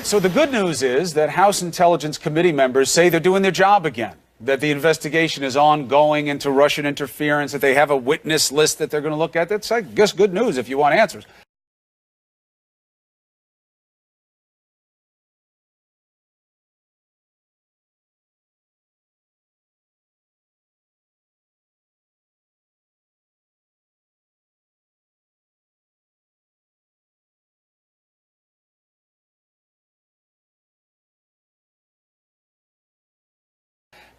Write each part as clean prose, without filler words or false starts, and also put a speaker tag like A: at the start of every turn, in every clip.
A: So the good news is that House Intelligence Committee members say they're doing their job again, that the investigation is ongoing into Russian interference, that they have a witness list that they're going to look at. That's, I guess, good news if you want answers.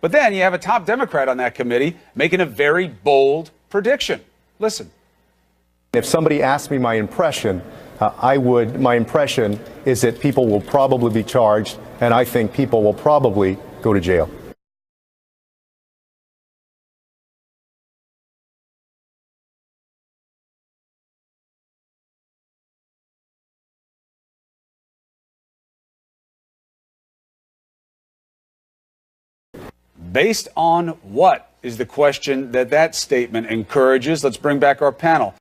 A: But then you have a top Democrat on that committee making a very bold prediction. Listen.
B: If somebody asked me my impression, my impression is that people will probably be charged, and I think people will probably go to jail.
A: Based on what is the question that statement encourages? Let's bring back our panel.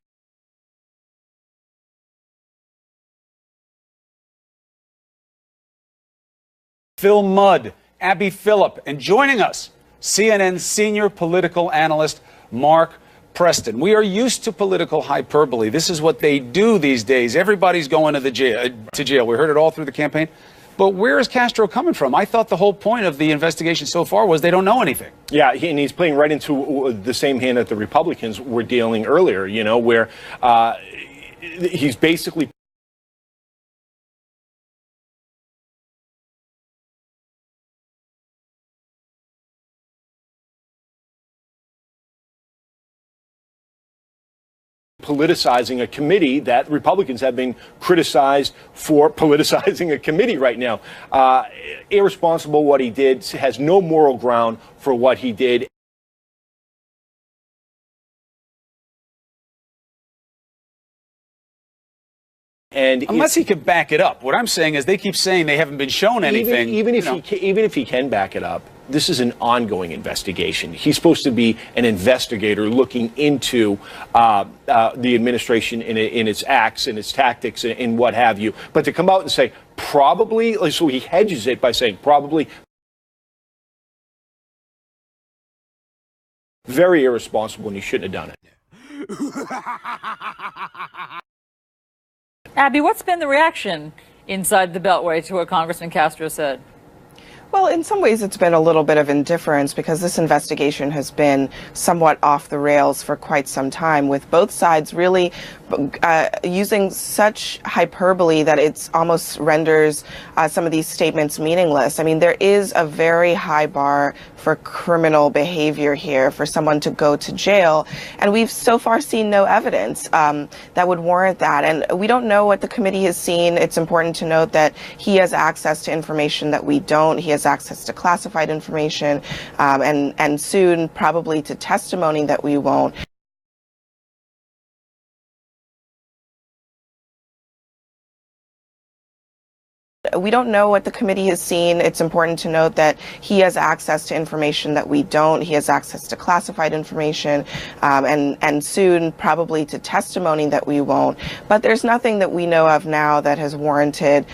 A: Phil Mudd, Abby Phillip, and joining us, CNN senior political analyst Mark Preston. We are used to political hyperbole. This is what they do these days. Everybody's going to jail. We heard it all through the campaign. But where is Castro coming from? I thought the whole point of the investigation so far was they don't know anything.
C: Yeah, and he's playing right into the same hand that the Republicans were dealing earlier, you know, where he's basically politicizing a committee that Republicans have been criticized for politicizing a committee right now. Irresponsible what he did, has no moral ground for what he did. And
A: unless he can back it up. What I'm saying is they keep saying they haven't been shown anything.
C: Even if he can back it up, this is an ongoing investigation. He's supposed to be an investigator looking into the administration in its acts and its tactics and what have you. But to come out and say probably, so he hedges it by saying probably, very irresponsible, and he shouldn't have done it.
D: Abby, what's been the reaction inside the Beltway to what Congressman Castro said?
E: Well, in some ways, it's been a little bit of indifference because this investigation has been somewhat off the rails for quite some time, with both sides really using such hyperbole that it almost renders some of these statements meaningless. I mean, there is a very high bar for criminal behavior here for someone to go to jail, and we've so far seen no evidence that would warrant that. And we don't know what the committee has seen. It's important to note that he has access to information that we don't. He has access to classified information, and soon probably to testimony that we won't. We don't know what the committee has seen. It's important to note that he has access to information that we don't. He has access to classified information, and soon probably to testimony that we won't. But there's nothing that we know of now that has warranted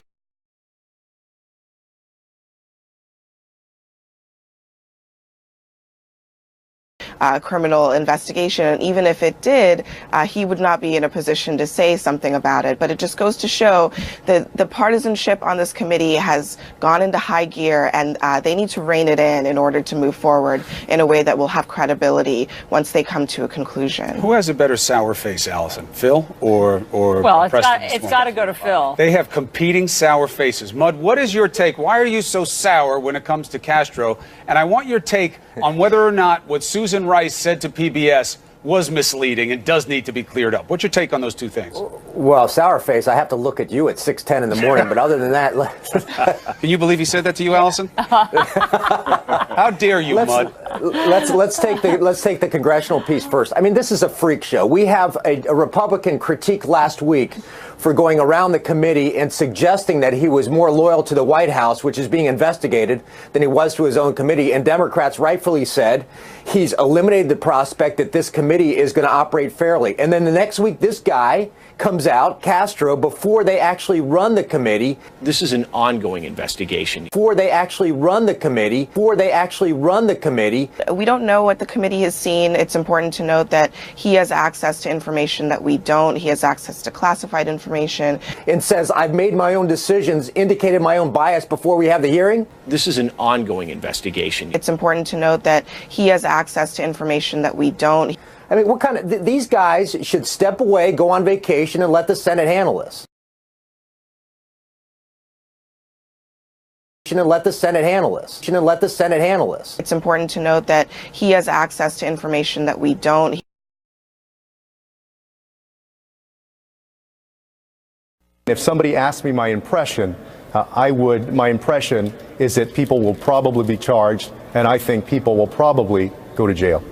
E: criminal investigation. And even if it did, he would not be in a position to say something about it. But it just goes to show that the partisanship on this committee has gone into high gear, and they need to rein it in order to move forward in a way that will have credibility once they come to a conclusion.
A: Who has a better sour face, Allison? Phil or
D: well,
A: Preston?
D: It's got to go to Phil.
A: They have competing sour faces. Mudd, what is your take? Why are you so sour when it comes to Castro? And I want your take on whether or not what Susan Rice said to PBS was misleading and does need to be cleared up. What's your take on those two things?
F: Well, sour face, I have to look at you at 6:10 in the morning, but other than that...
A: Can you believe he said that to you, Allison? How dare you, Mudd?
F: let's take the congressional piece first. I mean, this is a freak show. We have a Republican critique last week for going around the committee and suggesting that he was more loyal to the White House, which is being investigated, than he was to his own committee. And Democrats rightfully said he's eliminated the prospect that this committee is going to operate fairly. And then the next week, this guy comes out, Castro, before they actually run the committee.
C: This is an ongoing investigation.
F: Before they actually run the committee.
E: We don't know what the committee has seen. It's important to note that he has access to information that we don't. He has access to classified information.
F: And says, I've made my own decisions, indicated my own bias before we have the hearing.
C: This is an ongoing investigation.
E: It's important to note that he has access to information that we don't.
F: I mean, what kind of, these guys should step away, go on vacation, and let the Senate handle this. And let the Senate handle this.
E: It's important to note that he has access to information that we don't.
B: If somebody asked me my impression, my impression is that people will probably be charged, and I think people will probably go to jail.